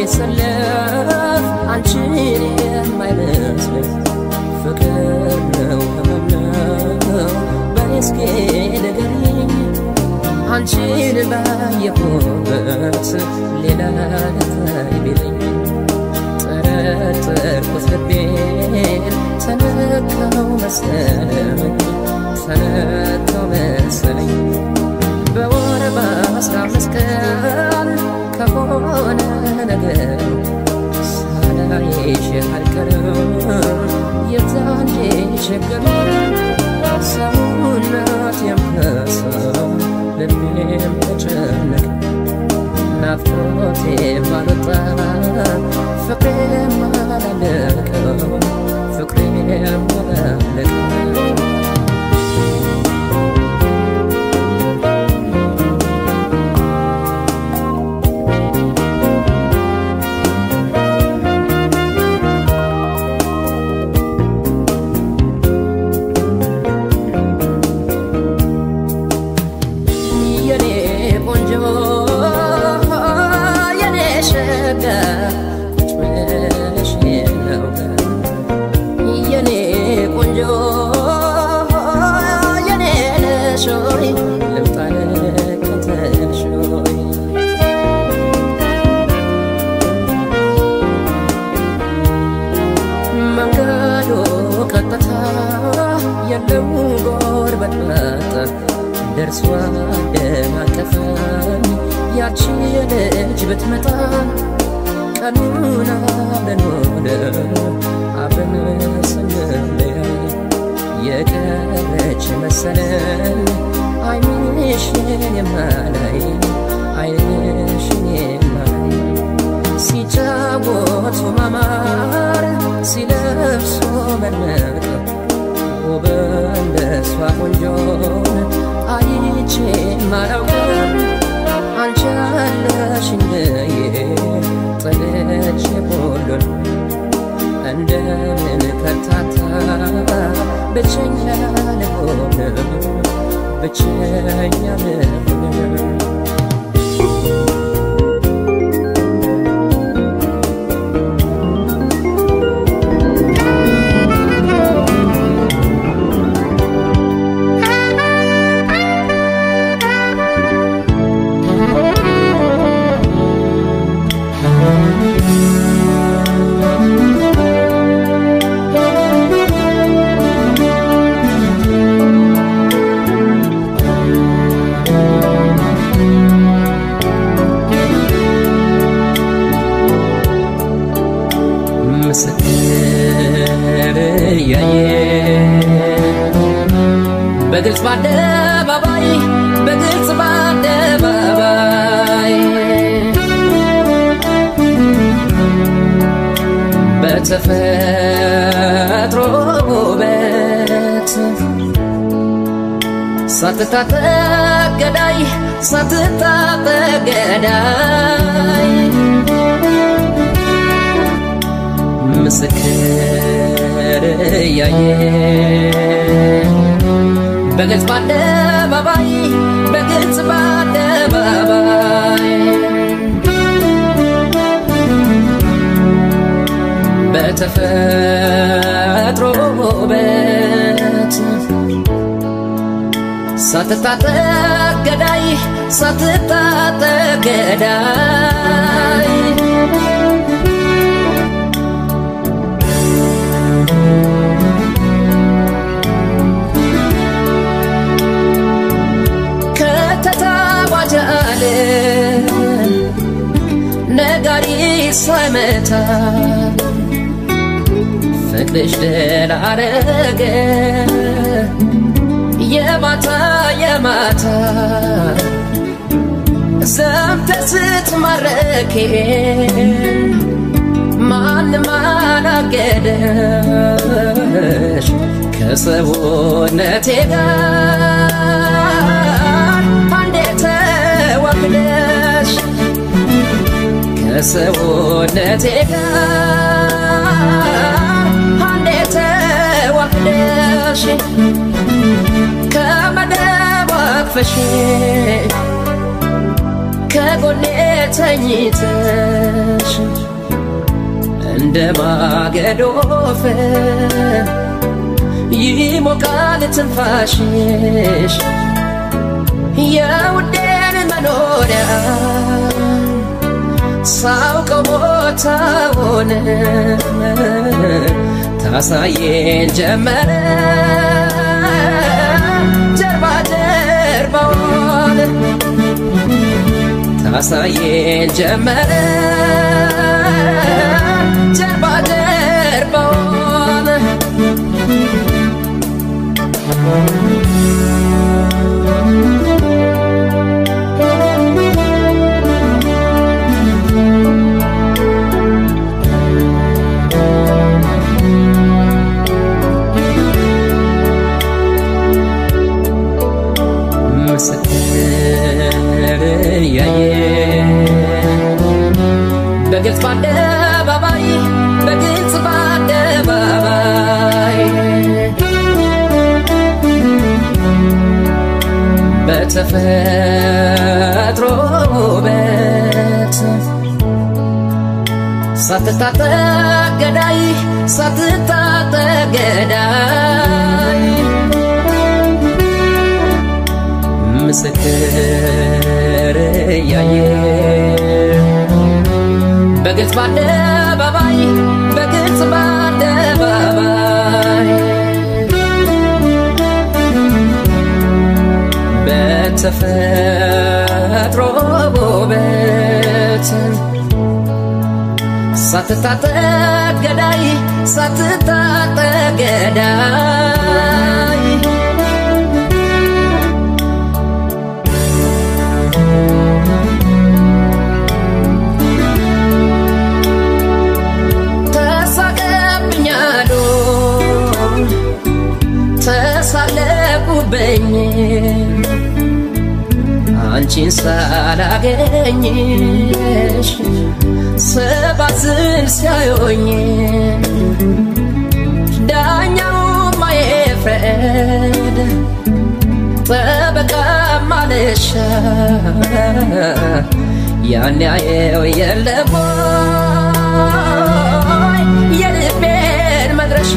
ማይሰለፍ አንቺን የማይመስል ፍቅር ነው ህመም በእስኪ ንገሪኝ አንቺን ባየሁበት ሌላ ታይብልኝ ጠረጠርኩት ልቤን ተነካው መሰለኝ በወር በ15 ቀን ከሆነ ነገር ሳላይሽ አልቀርም የዛኔ ሸገረኝ ሰውነቴም ከሳው ልቤም ተጨነቀ ናፍቆቴም አልወጣ ፍቅሬም አላለቀ ፍቅሬም አላለቀ ደርሷ ደማቀፈኝ ያቺ ልጅ ብትመጣ ቀኑን አብረን አብረን ስንለያይ የቀረች መሰለኝ ዓይንሽን የማላይ ዓይንሽን የማላይ ሲጫወቱ ማማር ሲለብሱ መድመቅ ወበንደሷ ቆንጆን አይቼ ማላውቅም አንቺ አለሽኝ ጥለሽ ሁሉን እንደምን ከርታታ ብቸኛ ልሆን ብቸኛ ልሆን በግልጽ ባደባባይ በግልጽ ባደባባይ በተፈጥሮ ውበት ሳትታጠቅ ገዳይ ሳትታጠቅ ገዳይ ምስክር ያየ በግልጽ ባደባባይ በግልጽ ባደባባይ በተፈጥሮ ውበት ሳትታጠቅ ገዳይ ሳትታጠቅ ገዳይ ነጋሪ ሳይመታ ፍቅርሽ ድል አረገ የማታ የማታ ዘምተሽ ስትማረኪን ማንም አላገደሽ ከሰውነቴ ጋር አንዴ ተዋህደሽ ከሰውነቴ ጋር አንዴ ተዋህደሽ ከመደብ አቅፈሽ ከጎኔ ተኝተሽ እንደ ማገዶ ፍም ይሞቃል ትንፋሽሽ የውዴን መኖሪያ ሳውቀው ቦታውን ታሳየን ጀመረ ጀርባ ጀርባውን ታሳየን ጀመረ ጀርባ ጀርባውን በግልጽ በአደባባይ በግልጽ በአደባባይ በተፈጥሮ ውበት ሳትታጠቅ ገዳይ ሳትታጠቅ ገዳይ ምስክር ያየ በግልጽ በአደባባይ በግልጽ በአደባባይ በተፈጥሮ ውበት ሳትታጠቅ ገዳይ ሳትታጠቅ ገዳይ ተሳለቁብኝ አንቺን ሳላገኝሽ ሰባዝን ሲያዩኝ ዳኛው ማይፍረድ ጠበቃ ማለሻ ያን ያየው የለም የልቤን መድረሻ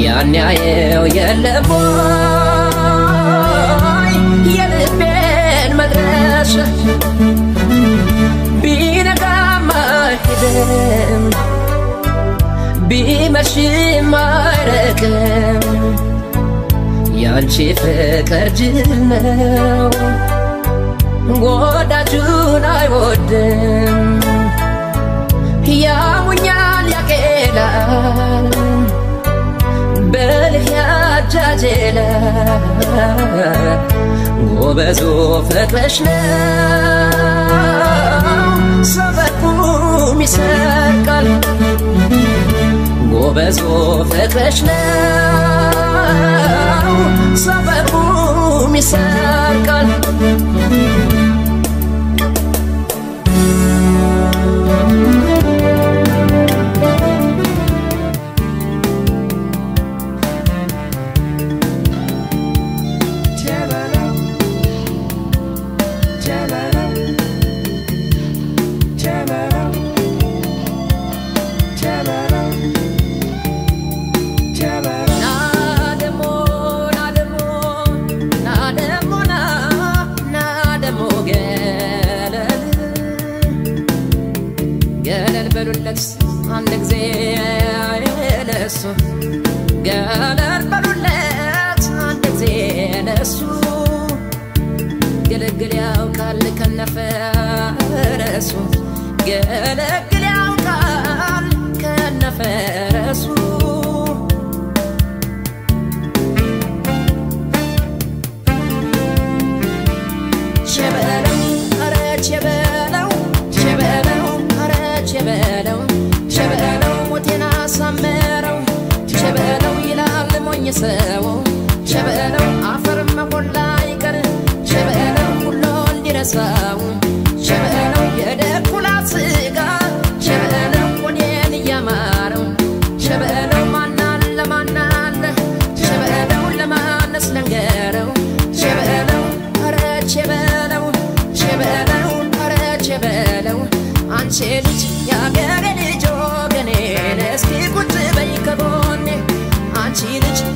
ያን ያየው የለም የልቤን መድረሻ ቢነጋም አይሄድም ቢመሽም አይረቅም ያንቺ ፍቅር ጅል ነው ወዳጁን አይወድም ያሙኛል ያቄላል በልህ ያጃጀላል ጎበዙ ፍቅርሽ ነው ሰበቁም ይሰርቃል ጎበዙ ፍቅርሽ ነው ሰበቁም ይሰርቃል አንድ ጊዜ ለሱ ገለል በሉለት አንድ ጊዜ ለሱ ገለግል ያውቃል ከነፈረሱ ገለግል ያውቃል ከነፈረሱ ቸበለው ኧረ ቸበለው ቸበለው ኧረ ቸበለው ቸበለው ሞቴና ሳመረው ቸበለው ይላል ሞኝ ሰው ቸበለው አፈር መቆላ ይቀር ቸበለው ሁሉ እንዲረሳው ቸበለው የደኩላ ስጋ ቸበለው ወዴን ያማረው ቸበለው ማናለ ቸበለው ለማነስ ለንገረው ቸበለው ኧረ ቸበለው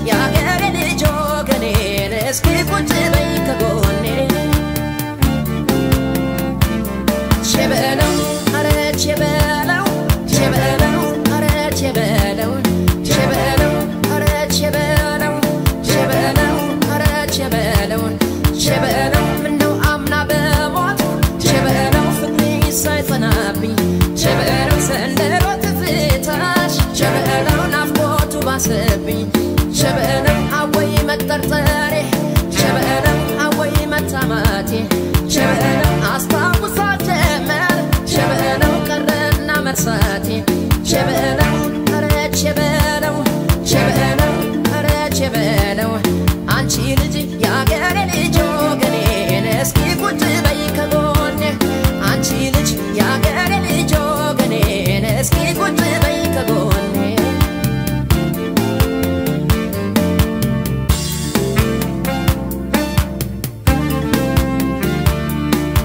ያገሬ ልጅ ወገኔ እስኪ ቁጭ በይ ከጎኔ ሸበለው አረ ሸበለው ሸበለው አረ ሸበለው ሸበለው አረ ሸበለው ሸበለው አረ ሸበለው ሸበለው ምነው አምና በሞት ሸበለው ፍቅሬ ሳይጸናብኝ ሸበለው ሰንደሮ ትዝታሽ ሸበለው ናፍቆቱ ባሰብኝ ሸበለው አወይ መጠርጠሬ ሸበለው አወይ መታማቴ ሸበለው አስታውሳት ጀመር ሸበለው ቀረና መርሳቴ ሸበለው አረ ሸበለው ሸበለው አረ ሸበለው አንቺ ልጅ ያገሬ ልጅ ወገኔ እስኪ ቁጭ በይ ከጎኔ አንቺ ልጅ ያገሬ ልጅ ወገኔ እስኪ ቁጭ በይ ከጎኔ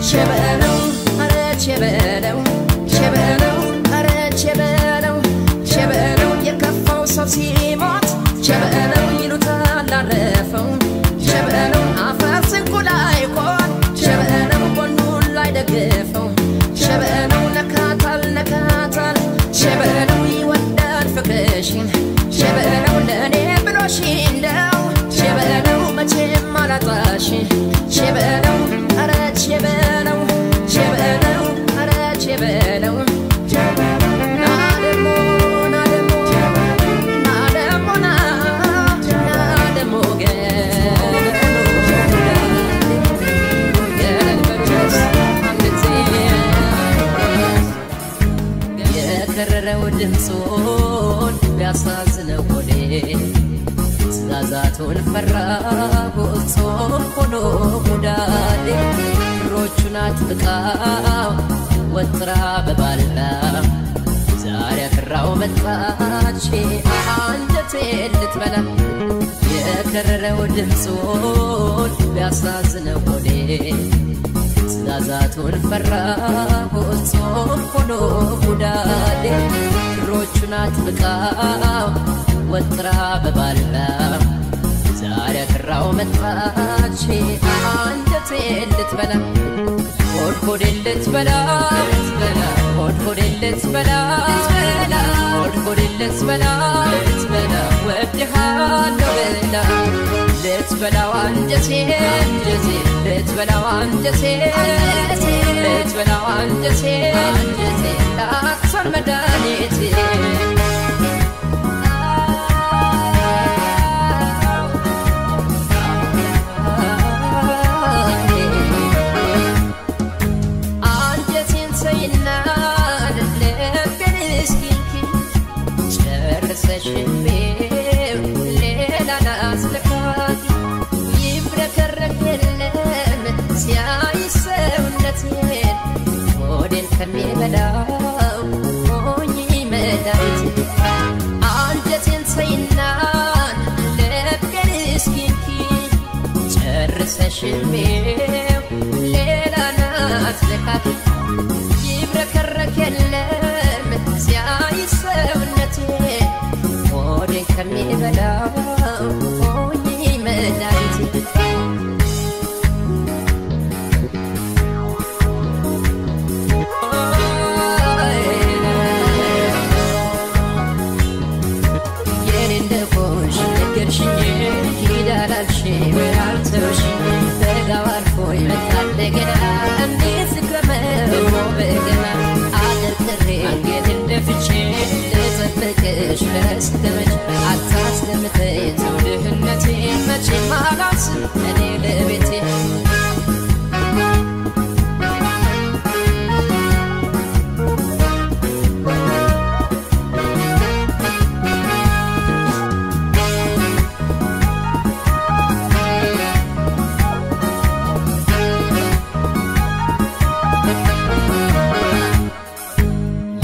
ሸበለው አረ ሸበለው ሸበለው አረ ሸበለው ሸበለው የከፋው ሰው ሲሞት ሸበለው ይሉታል አረፈው ሸበለው አፈር ስንቁ ላይ ቆን ሸበለው ጎኑን ላይ ደግፈው ሸበለው ነካታል ነካታል ሸበለው ይወዳል ፍቅርሽን ሸበለው ለኔ ብሎሽ እንደው ሸበለው መቼም አላጣሽ ሸበለው አረ ሸበለው ሸበለው አረ ሸበለው የከረረው ድምፁን ቢያሳዝነው ሆዴ ትእዛዛቱን ፈራሁ ጾም ሆኖ ጉዳዴ እግሮቹን አጥብቃው ወጥራ በባልላ ዛሬ አክራው መጣች አንጀቴን ልትበላ የከረረው ድምፁን ቢያሳዝነው ሆዴ ትእዛዛቱን ፈራሁ ጾም ሆኖ ጉዳዴ እግሮቹን አጥብቃው ወጥራ በባልላ ዛሬ አክራው መጣች አንጀቴን ልትበላ ሆድ ሆዴን ልትበላ ሆድ ሆዴን ልትበላ ሆድ ሆዴን ልትበላ ወድሃለሁ ብላ ልትበላው አንጀቴን ልትበላው አንጀቴን ልትበላው አንጀቴን ላክሷል መድኃኒቴ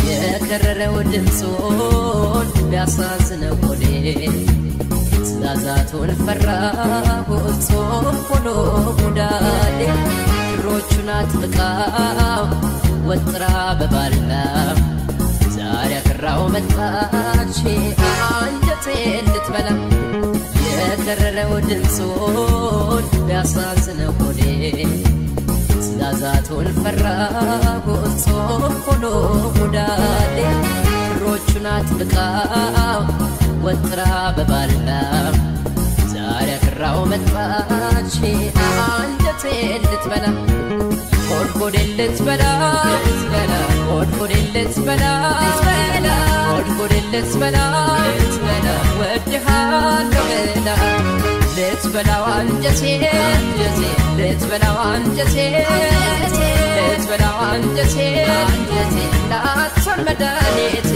የከረረው ድምፁን ቢያሳዝነው ሆዴ ትእዛዛቱን ፈራሁ ጾም ሆኖ ጉዳዴ እግሮቹን አጥብቃው ወጥራ በባልላ ዛሬ አክራው መጣች አንጀቴን ልትበላ ከረረው ድምፁን ቢያሳዝነው ሆዴ ትእዛዛቱን ፈራሁት ጾም ሆኖ ጉዳዴ እግሮቹን አጥብቃው ወጥራ በባላ ዛሬ አክራው መጣች አንጀቴን ልትበላ ሆድሆዴን ልትበላ ሆድሆዴን ልትበላ ሆድሆዴን ልትበላ ወድሃለሁ ብላ ልትበላው አንጀቴን ልትበላው አንጀቴን ልትበላው አንጀቴን ላትሆን መድኃኒቴ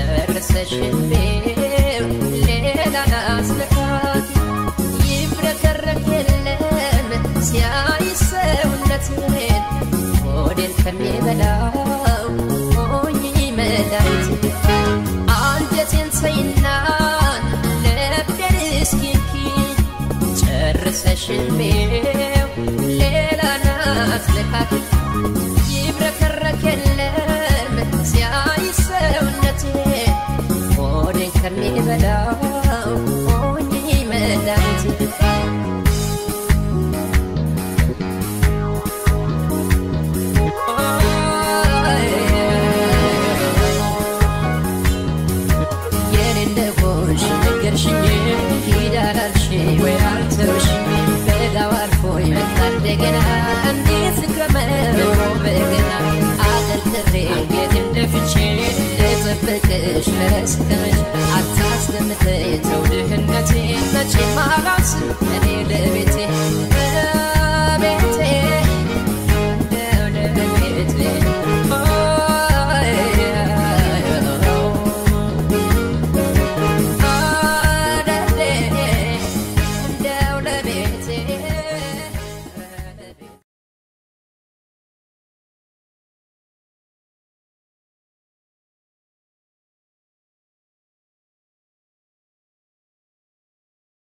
ጨርሰሽልኝ ሌላ ናስለካት ይብረከረክ የለም ሲያይ ሰውነቴን ሆዴን ከሚበላው ሆኜ መድኃኒቴ አንጀቴን ተይና ልቤን እስኪንኪ ጨርሰሽልኝ ሌላ ናስለካት ይብረከረክ የለም ሲያይ ሰውነቴን ሆዴን ከሚበላው ሆኜ መድኃኒቴ የኔ እንደሆንሽ ነገርሽኝ ሂድ አላልሽኝ ወይ አልተውሽኝ በጋው አልፎ ይመጣ እንደገና እንዴት ልክረመው በገና አደርድሬ የት እንደፍቼ ልጠብቅሽ ለስከመሽ አታስገምተኝ ተው ድህነቴ መቼም አላስብ እኔ ለቤቴ